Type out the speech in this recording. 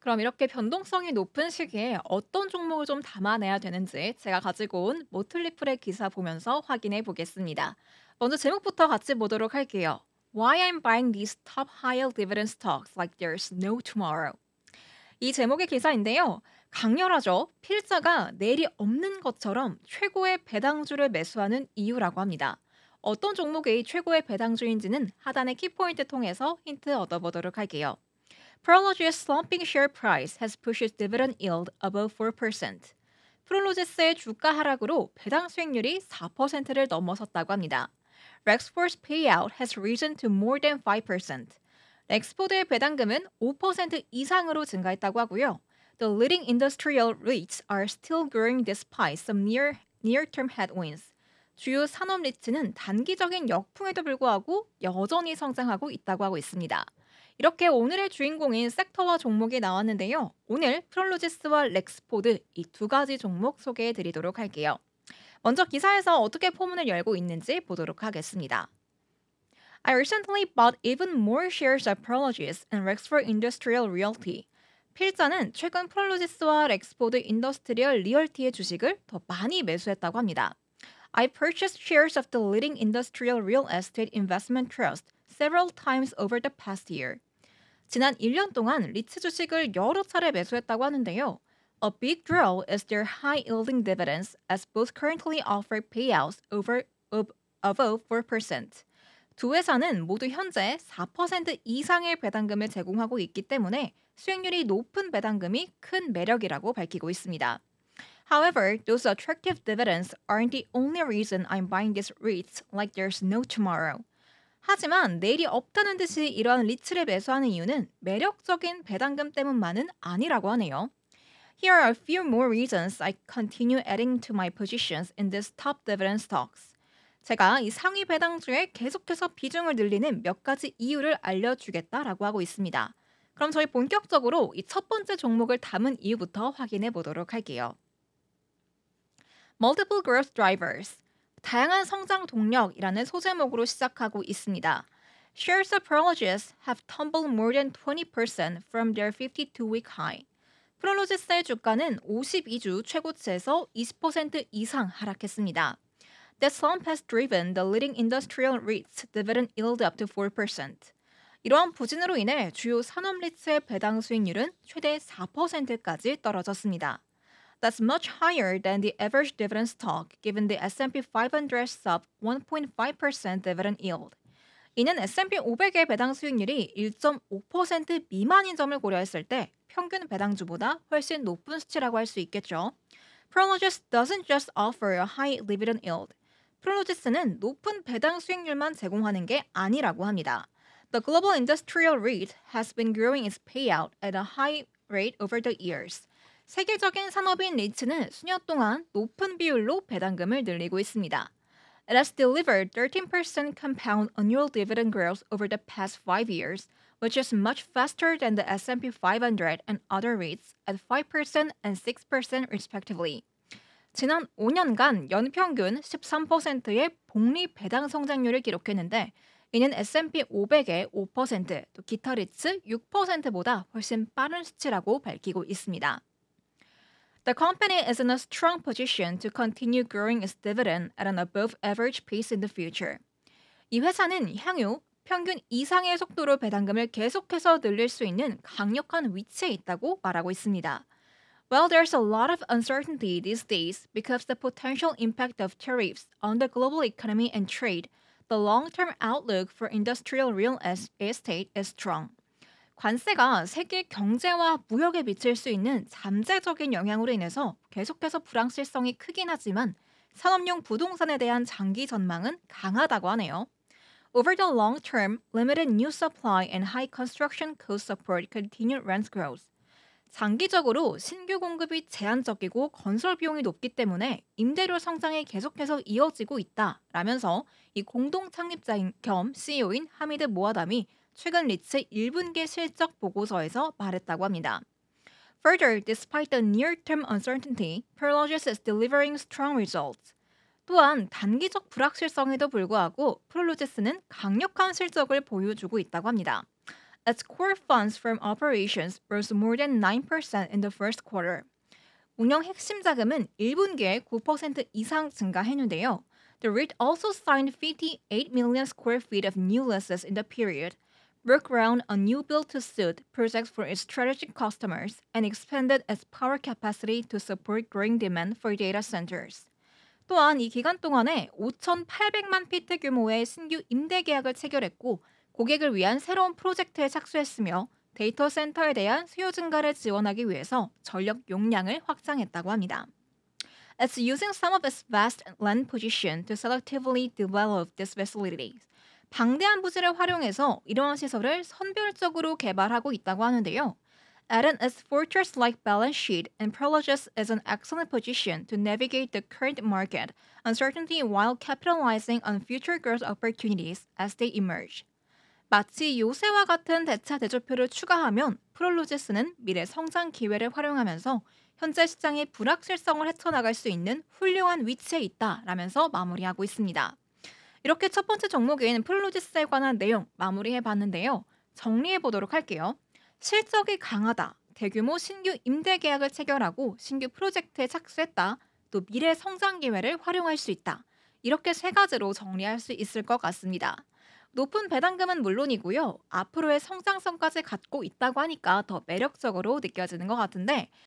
그럼 이렇게 변동성이 높은 시기에 어떤 종목을 좀 담아내야 되는지 제가 가지고 온 모틀리플의 기사 보면서 확인해 보겠습니다. 먼저 제목부터 같이 보도록 할게요. Why I'm buying these top high dividend stocks like there's no tomorrow. 이 제목의 기사인데요. 강렬하죠. 필자가 내일이 없는 것처럼 최고의 배당주를 매수하는 이유라고 합니다. 어떤 종목이 최고의 배당주인지는 하단의 키포인트 통해서 힌트 얻어보도록 할게요. Prologis slumping share price has pushed its dividend yield above 4%. 프롤로지스의 주가 하락으로 배당 수익률이 4%를 넘어섰다고 합니다. Rexforce payout has risen to more than 5%. 렉스포드의 배당금은 5% 이상으로 증가했다고 하고요. The leading industrial REITs are still growing despite some near-term headwinds. 주요 산업 리츠는 단기적인 역풍에도 불구하고 여전히 성장하고 있다고 하고 있습니다. 이렇게 오늘의 주인공인 섹터와 종목이 나왔는데요. 오늘 프롤로지스와 렉스포드 이 두 가지 종목 소개해 드리도록 할게요. 먼저 기사에서 어떻게 포문을 열고 있는지 보도록 하겠습니다. I recently bought even more shares of Prologis and Rexford Industrial Realty. 필자는 최근 프롤로지스와 렉스포드 인더스트리얼 리얼티의 주식을 더 많이 매수했다고 합니다. I purchased shares of the leading industrial real estate investment trust several times over the past year. 지난 1년 동안 리츠 주식을 여러 차례 매수했다고 하는데요. A big draw is their high-yielding dividends as both currently offer payouts above 4%. 두 회사는 모두 현재 4% 이상의 배당금을 제공하고 있기 때문에 수익률이 높은 배당금이 큰 매력이라고 밝히고 있습니다. However, those attractive dividends aren't the only reason I'm buying these REITs like there's no tomorrow. 하지만 내일이 없다는 듯이 이러한 리츠를 매수하는 이유는 매력적인 배당금 때문만은 아니라고 하네요. Here are a few more reasons I continue adding to my positions in these top dividend stocks. 제가 이 상위 배당주에 계속해서 비중을 늘리는 몇 가지 이유를 알려주겠다라고 하고 있습니다. 그럼 저희 본격적으로 이 첫 번째 종목을 담은 이유부터 확인해 보도록 할게요. Multiple Growth Drivers. 다양한 성장 동력이라는 소제목으로 시작하고 있습니다. Shares of Prologis have tumbled more than 20% from their 52-week high. 프롤로지스의 주가는 52주 최고치에서 20% 이상 하락했습니다. That slump has driven the leading industrial REITs dividend yield up to 4%. 이러한 부진으로 인해 주요 산업 리츠의 배당 수익률은 최대 4%까지 떨어졌습니다. That's much higher than the average dividend stock given the S&P 500 sub 1.5% dividend yield. 이는 S&P 500의 배당 수익률이 1.5% 미만인 점을 고려했을 때 평균 배당주보다 훨씬 높은 수치라고 할 수 있겠죠. Prologis doesn't just offer a high dividend yield. 프롤로지스는 높은 배당 수익률만 제공하는 게 아니라고 합니다. The global industrial REIT has been growing its payout at a high rate over the years. 세계적인 산업인 리츠는 수년 동안 높은 비율로 배당금을 늘리고 있습니다. It has delivered 13% compound annual dividend growth over the past 5 years, which is much faster than the S&P 500 and other REITs at 5% and 6% respectively. 지난 5년간 연평균 13%의 복리 배당 성장률을 기록했는데 이는 S&P 500의 5%, 또 기타 리츠 6%보다 훨씬 빠른 수치라고 밝히고 있습니다. The company is in a strong position to continue growing its dividend at an above average pace in the future. 이 회사는 향후 평균 이상의 속도로 배당금을 계속해서 늘릴 수 있는 강력한 위치에 있다고 말하고 있습니다. Well, there's a lot of uncertainty these days because of the potential impact of tariffs on the global economy and trade. The long-term outlook for industrial real estate is strong. 관세가 세계 경제와 무역에 미칠 수 있는 잠재적인 영향으로 인해서 계속해서 불확실성이 크긴 하지만 산업용 부동산에 대한 장기 전망은 강하다고 하네요. Over the long term, limited new supply and high construction cost support continued rent growth. 장기적으로 신규 공급이 제한적이고 건설 비용이 높기 때문에 임대료 성장이 계속해서 이어지고 있다라면서 이 공동 창립자인 겸 CEO인 하미드 모하담이 최근 리츠 1분기 실적 보고서에서 말했다고 합니다. Further, despite the near-term uncertainty, Prologis is delivering strong results. 또한 단기적 불확실성에도 불구하고 프롤로지스는 강력한 실적을 보여주고 있다고 합니다. Its core funds from operations rose more than 9% in the first quarter. 운영 핵심 자금은 1분기에 9% 이상 증가했는데요. The REIT also signed 58 million square feet of new leases in the period, broke ground on new build-to-suit projects for its strategic customers, and expanded its power capacity to support growing demand for data centers. 또한 이 기간 동안에 5,800만 피트 규모의 신규 임대 계약을 체결했고 고객을 위한 새로운 프로젝트에 착수했으며 데이터 센터에 대한 수요 증가를 지원하기 위해서 전력 용량을 확장했다고 합니다. It's using some of its vast land position to selectively develop these facilities. 방대한 부지를 활용해서 이러한 시설을 선별적으로 개발하고 있다고 하는데요. Adding its fortress-like balance sheet, and Prologis is in excellent position to navigate the current market uncertainty while capitalizing on future growth opportunities as they emerge. 마치 요새와 같은 대차 대조표를 추가하면 프롤로지스는 미래 성장 기회를 활용하면서 현재 시장의 불확실성을 헤쳐나갈 수 있는 훌륭한 위치에 있다라면서 마무리하고 있습니다. 이렇게 첫 번째 종목인 프롤로지스에 관한 내용 마무리해 봤는데요. 정리해 보도록 할게요. 실적이 강하다. 대규모 신규 임대 계약을 체결하고 신규 프로젝트에 착수했다. 또 미래 성장 기회를 활용할 수 있다. 이렇게 세 가지로 정리할 수 있을 것 같습니다. 높은 배당금은 물론이고요. 앞으로의 성장성까지 갖고 있다고 하니까 더 매력적으로 느껴지는 것 같은데